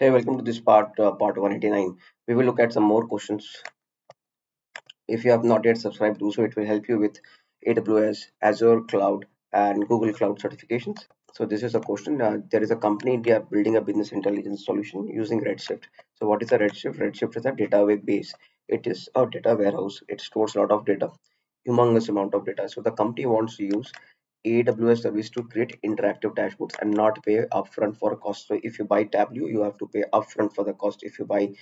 Hey, welcome to this part 189. We will look at some more questions. If you have not yet subscribed, do so. It will help you with AWS, Azure Cloud, and Google Cloud certifications. So this is a question. There is a company India building a business intelligence solution using Redshift. So what is a Redshift? Redshift is a database. It is a data warehouse. It stores a lot of data, humongous amount of data. So the company wants to use AWS service to create interactive dashboards and not pay upfront for a cost. So if you buy Tableau, you have to pay upfront for the cost. If you buy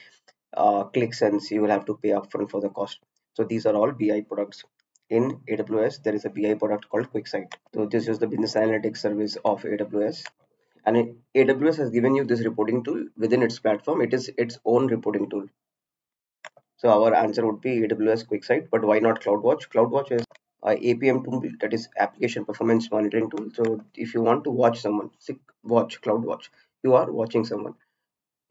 ClickSense, you will have to pay upfront for the cost. So these are all BI products. In AWS, there is a BI product called QuickSight. So this is the business analytics service of AWS. And AWS has given you this reporting tool within its platform. It is its own reporting tool. So our answer would be AWS QuickSight, but why not CloudWatch? CloudWatch is a APM tool, that is application performance monitoring tool. So if you want to watch someone, watch CloudWatch, you are watching someone.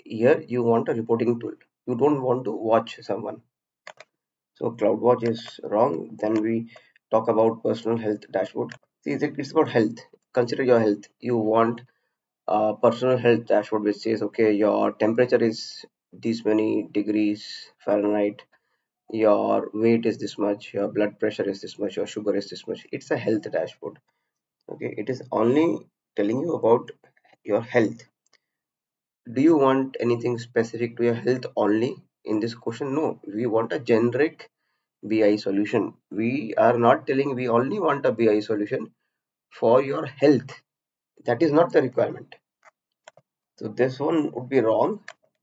Here you want a reporting tool. You don't want to watch someone. So CloudWatch is wrong. Then we talk about personal health dashboard. See, it's about health. Consider your health. You want a personal health dashboard which says, okay, your temperature is this many degrees Fahrenheit, your weight is this much, your blood pressure is this much, your sugar is this much. It's a health dashboard. Okay, it is only telling you about your health. Do you want anything specific to your health only in this question? No, we want a generic BI solution. We are not telling we only want a BI solution for your health. That is not the requirement. So this one would be wrong.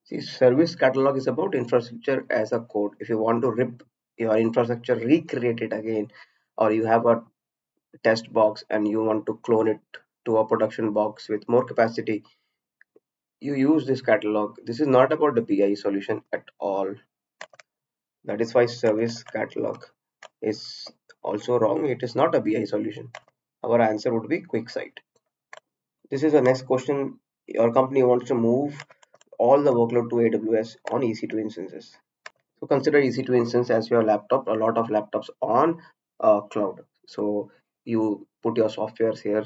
See, service catalog is about infrastructure as a code. If you want to rip your infrastructure, recreate it again, or you have a test box and you want to clone it to a production box with more capacity, you use this catalog. This is not about the BI solution at all. That is why service catalog is also wrong. It is not a BI solution. Our answer would be QuickSight. This is the next question. Your company wants to move all the workload to AWS on EC2 instances. So consider EC2 instance as your laptop, a lot of laptops on cloud. So you put your softwares here,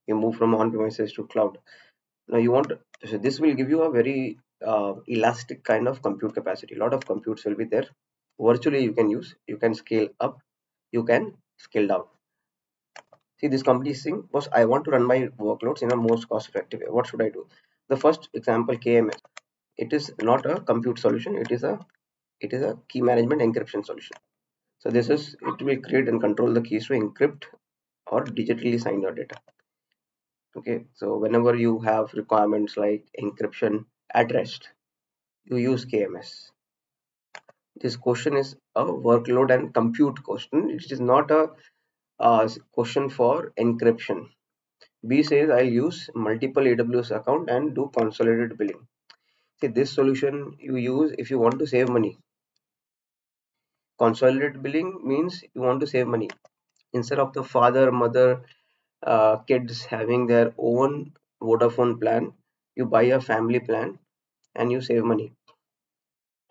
you move from on-premises to cloud. Now you want, so this will give you a very elastic kind of compute capacity. A lot of computes will be there. Virtually you can use, you can scale up, you can scale down. See, this company is saying, boss, I want to run my workloads in a most cost effective way. What should I do? The first example, KMS. It is not a compute solution. It is a key management encryption solution. So this is, it will create and control the keys to encrypt or digitally sign your data. Okay, so whenever you have requirements like encryption at rest, you use KMS. This question is a workload and compute question. It is not a question for encryption. B says I'll use multiple AWS account and do consolidated billing. See, this solution you use if you want to save money. Consolidated billing means you want to save money. Instead of the father, mother, kids having their own Vodafone plan, you buy a family plan and you save money.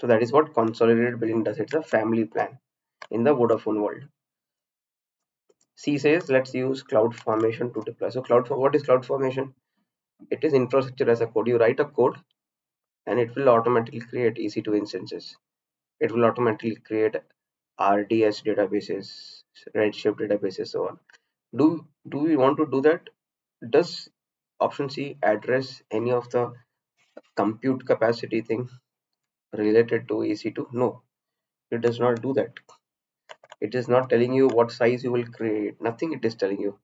So that is what consolidated billing does. It's a family plan in the Vodafone world. C says let's use cloud formation to deploy. So what is cloud formation? It is infrastructure as a code. You write a code and it will automatically create EC2 instances. It will automatically create RDS databases, Redshift databases, so on. Do we want to do that? Does option C address any of the compute capacity thing related to EC2? No, it does not do that. It is not telling you what size you will create. Nothing it is telling you.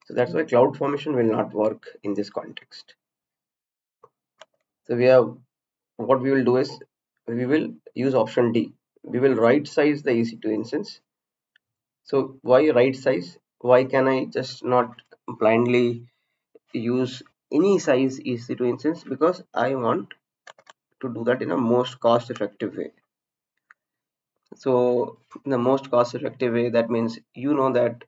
So that's why cloud formation will not work in this context. So we have, what we will do is we will use option D. We will right size the EC2 instance. So why right size? Why can I just not blindly use any size EC2 instance? Because I want to do that in a most cost effective way. So in the most cost effective way, that means you know that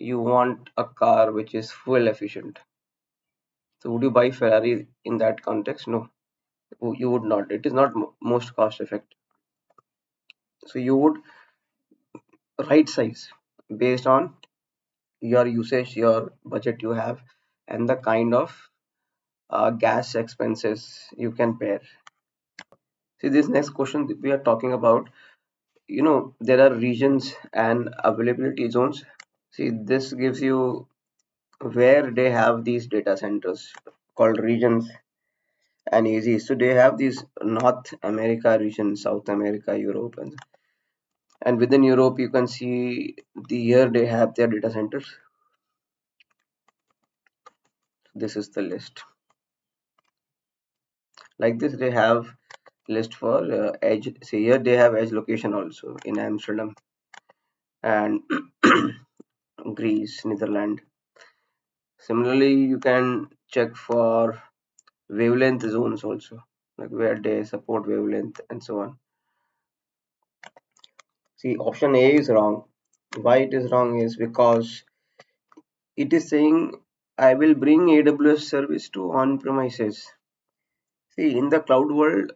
you want a car which is fuel efficient. So would you buy Ferrari in that context? No, you would not. It is not most cost effective. So you would right size based on your usage, your budget you have, and the kind of gas expenses you can bear. See, this next question that we are talking about, there are regions and availability zones. See, this gives you where they have these data centers called regions and easy. So they have these North America region, South America, Europe, and within Europe you can see the here they have their data centers. This is the list. Like this, they have list for edge. See here they have edge location also in Amsterdam and Greece, Netherlands. Similarly, you can check for wavelength zones also, like where they support wavelength and so on. See, option A is wrong. Why it is wrong is because it is saying I will bring AWS service to on-premises. See, in the cloud world,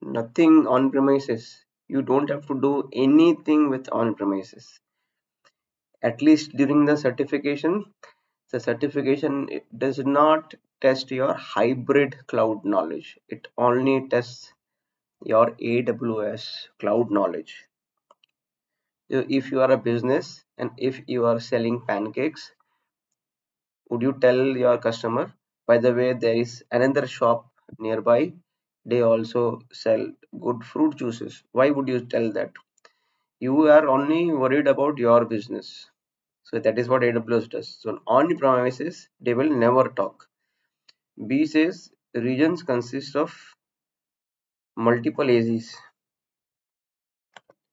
nothing on-premises. You don't have to do anything with on-premises. At least during the certification it does not test your hybrid cloud knowledge. It only tests your AWS cloud knowledge. So if you are a business and if you are selling pancakes, would you tell your customer, by the way, there is another shop nearby, they also sell good fruit juices? Why would you tell that? You are only worried about your business. So that is what AWS does. So on premises, they will never talk. B says regions consist of multiple AZs.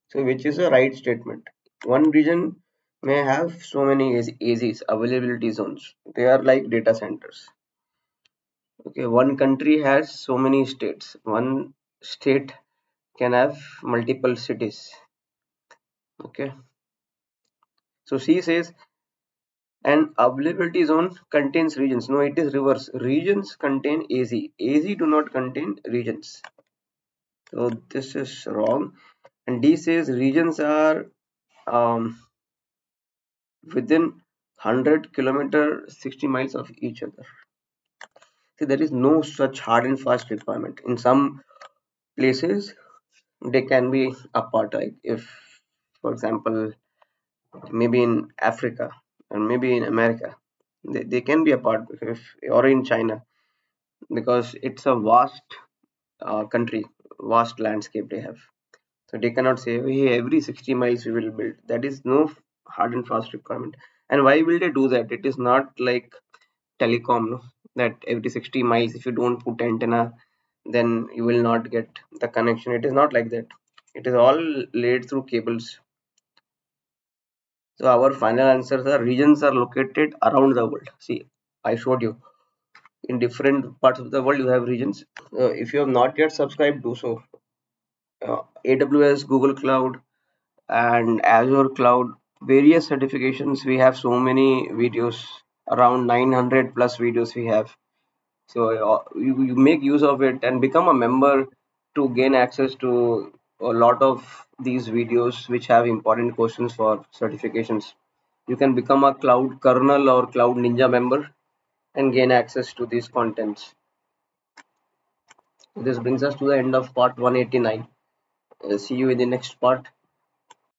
So which is a right statement. One region may have so many AZs, availability zones. They are like data centers. Okay, one country has so many states. One state can have multiple cities. Okay. So C says an availability zone contains regions. No, it is reverse. Regions contain AZ. AZ do not contain regions. So this is wrong. And D says regions are um, within 100 kilometer 60 miles of each other. See, there is no such hard and fast requirement. In some places they can be apart, like if for example maybe in Africa and maybe in America, they can be apart, if or in China, because it's a vast country, vast landscape they have. So they cannot say, hey, every 60 miles we will build. That is no hard and fast requirement. And why will they do that? It is not like telecom, no? That every 60 miles, if you don't put antenna, then you will not get the connection. It is not like that. It is all laid through cables. So our final answers are regions are located around the world. See, I showed you in different parts of the world you have regions. If you have not yet subscribed, do so. AWS, Google Cloud, and Azure Cloud, various certifications. We have so many videos, around 900 plus videos we have. So you make use of it and become a member to gain access to a lot of these videos which have important questions for certifications. You can become a cloud kernel or cloud ninja member and gain access to these contents. This brings us to the end of part 189. See you in the next part.